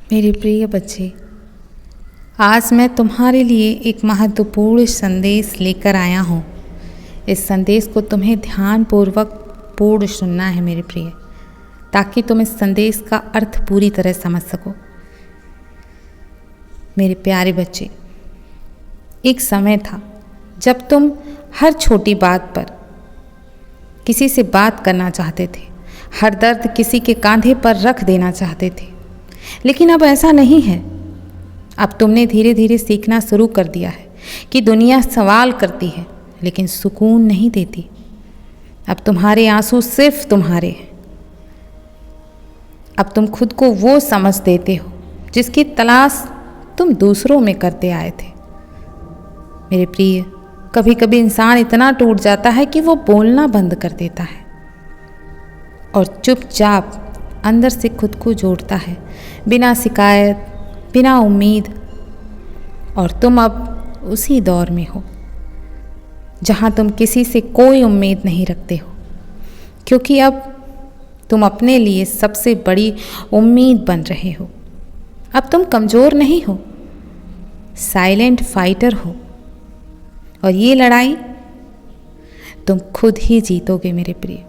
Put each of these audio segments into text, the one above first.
मेरे प्रिय बच्चे, आज मैं तुम्हारे लिए एक महत्वपूर्ण संदेश लेकर आया हूँ। इस संदेश को तुम्हें ध्यानपूर्वक पूर्ण सुनना है मेरे प्रिय, ताकि तुम इस संदेश का अर्थ पूरी तरह समझ सको। मेरे प्यारे बच्चे, एक समय था जब तुम हर छोटी बात पर किसी से बात करना चाहते थे, हर दर्द किसी के कंधे पर रख देना चाहते थे। लेकिन अब ऐसा नहीं है। अब तुमने धीरे धीरे सीखना शुरू कर दिया है कि दुनिया सवाल करती है लेकिन सुकून नहीं देती। अब तुम्हारे आंसू सिर्फ तुम्हारे हैं। अब तुम खुद को वो समझ देते हो जिसकी तलाश तुम दूसरों में करते आए थे। मेरे प्रिय, कभी कभी इंसान इतना टूट जाता है कि वो बोलना बंद कर देता है और चुपचाप अंदर से खुद को जोड़ता है, बिना शिकायत, बिना उम्मीद। और तुम अब उसी दौर में हो जहाँ तुम किसी से कोई उम्मीद नहीं रखते हो, क्योंकि अब तुम अपने लिए सबसे बड़ी उम्मीद बन रहे हो। अब तुम कमज़ोर नहीं हो, साइलेंट फाइटर हो, और ये लड़ाई तुम खुद ही जीतोगे मेरे प्रिय।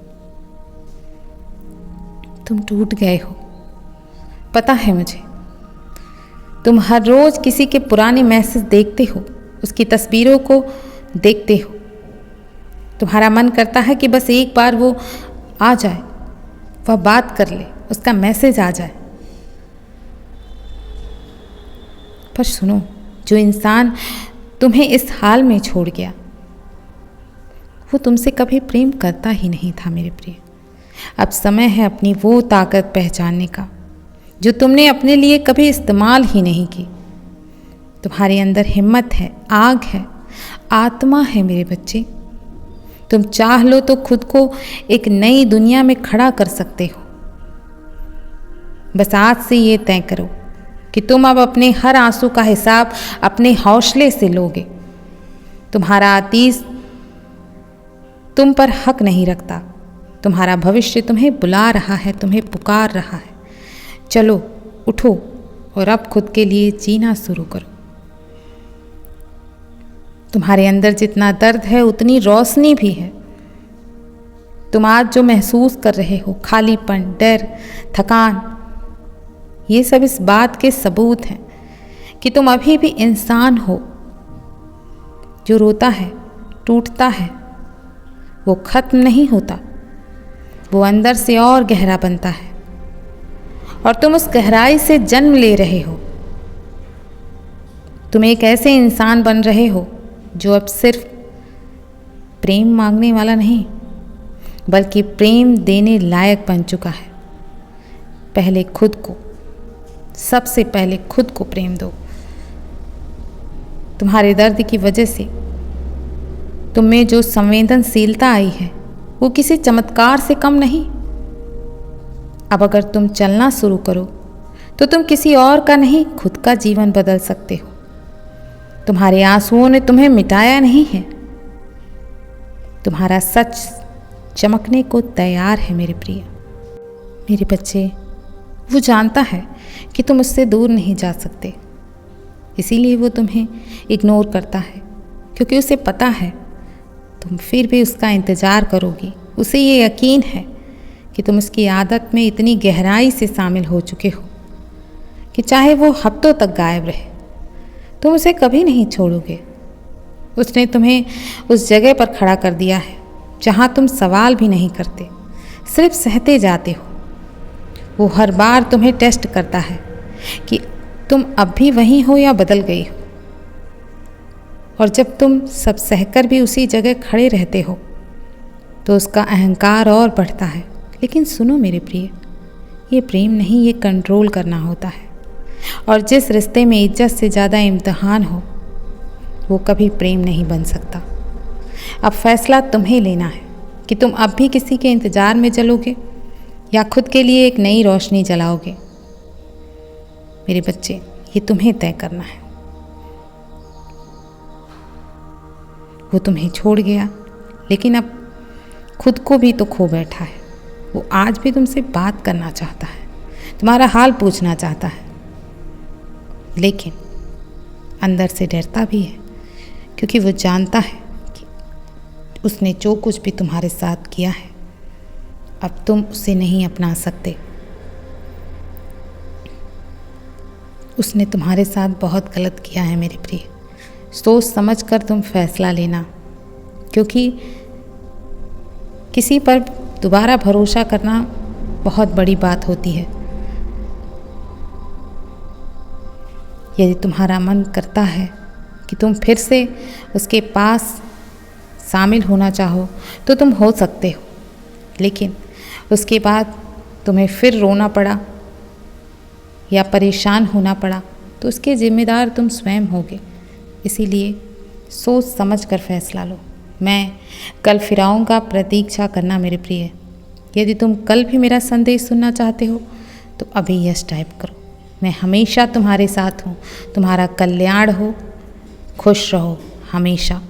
तुम टूट गए हो, पता है मुझे। तुम हर रोज़ किसी के पुराने मैसेज देखते हो, उसकी तस्वीरों को देखते हो। तुम्हारा मन करता है कि बस एक बार वो आ जाए, वह बात कर ले, उसका मैसेज आ जाए। पर सुनो, जो इंसान तुम्हें इस हाल में छोड़ गया, वो तुमसे कभी प्रेम करता ही नहीं था मेरे प्रिय। अब समय है अपनी वो ताकत पहचानने का जो तुमने अपने लिए कभी इस्तेमाल ही नहीं की। तुम्हारे अंदर हिम्मत है, आग है, आत्मा है मेरे बच्चे। तुम चाह लो तो खुद को एक नई दुनिया में खड़ा कर सकते हो। बस आज से ये तय करो कि तुम अब अपने हर आंसू का हिसाब अपने हौसले से लोगे। तुम्हारा अतीत तुम पर हक नहीं रखता। तुम्हारा भविष्य तुम्हें बुला रहा है, तुम्हें पुकार रहा है। चलो उठो और अब खुद के लिए जीना शुरू करो। तुम्हारे अंदर जितना दर्द है उतनी रोशनी भी है। तुम आज जो महसूस कर रहे हो, खालीपन, डर, थकान, ये सब इस बात के सबूत हैं कि तुम अभी भी इंसान हो। जो रोता है, टूटता है, वो खत्म नहीं होता, वो अंदर से और गहरा बनता है, और तुम उस गहराई से जन्म ले रहे हो। तुम एक ऐसे इंसान बन रहे हो जो अब सिर्फ प्रेम मांगने वाला नहीं, बल्कि प्रेम देने लायक बन चुका है। पहले खुद को, सबसे पहले खुद को प्रेम दो। तुम्हारे दर्द की वजह से तुम में जो संवेदनशीलता आई है वो किसी चमत्कार से कम नहीं। अब अगर तुम चलना शुरू करो तो तुम किसी और का नहीं, खुद का जीवन बदल सकते हो। तुम्हारे आंसुओं ने तुम्हें मिटाया नहीं है। तुम्हारा सच चमकने को तैयार है मेरे प्रिय। मेरे बच्चे, वो जानता है कि तुम उससे दूर नहीं जा सकते, इसीलिए वो तुम्हें इग्नोर करता है, क्योंकि उसे पता है तुम फिर भी उसका इंतज़ार करोगी। उसे ये यकीन है कि तुम उसकी आदत में इतनी गहराई से शामिल हो चुके हो कि चाहे वो हफ्तों तक गायब रहे, तुम उसे कभी नहीं छोड़ोगे। उसने तुम्हें उस जगह पर खड़ा कर दिया है जहाँ तुम सवाल भी नहीं करते, सिर्फ सहते जाते हो। वो हर बार तुम्हें टेस्ट करता है कि तुम अब भी वहीं हो या बदल गई हो। और जब तुम सब सहकर भी उसी जगह खड़े रहते हो तो उसका अहंकार और बढ़ता है। लेकिन सुनो मेरे प्रिय, ये प्रेम नहीं, ये कंट्रोल करना होता है। और जिस रिश्ते में इज्जत से ज़्यादा इम्तिहान हो, वो कभी प्रेम नहीं बन सकता। अब फैसला तुम्हें लेना है कि तुम अब भी किसी के इंतज़ार में जलोगे या खुद के लिए एक नई रोशनी जलाओगे। मेरे बच्चे, ये तुम्हें तय करना है। वो तुम्हें छोड़ गया, लेकिन अब खुद को भी तो खो बैठा है। वो आज भी तुमसे बात करना चाहता है, तुम्हारा हाल पूछना चाहता है, लेकिन अंदर से डरता भी है, क्योंकि वो जानता है कि उसने जो कुछ भी तुम्हारे साथ किया है अब तुम उसे नहीं अपना सकते। उसने तुम्हारे साथ बहुत गलत किया है मेरे प्रिय। सोच समझ कर तुम फैसला लेना, क्योंकि किसी पर दोबारा भरोसा करना बहुत बड़ी बात होती है। यदि तुम्हारा मन करता है कि तुम फिर से उसके पास शामिल होना चाहो तो तुम हो सकते हो, लेकिन उसके बाद तुम्हें फिर रोना पड़ा या परेशान होना पड़ा तो उसके ज़िम्मेदार तुम स्वयं होगे। इसीलिए सोच समझ कर फैसला लो। मैं कल फिर आऊँगा, प्रतीक्षा करना मेरे प्रिय। यदि तुम कल भी मेरा संदेश सुनना चाहते हो तो अभी यस टाइप करो। मैं हमेशा तुम्हारे साथ हूँ। तुम्हारा कल्याण हो, खुश रहो हमेशा।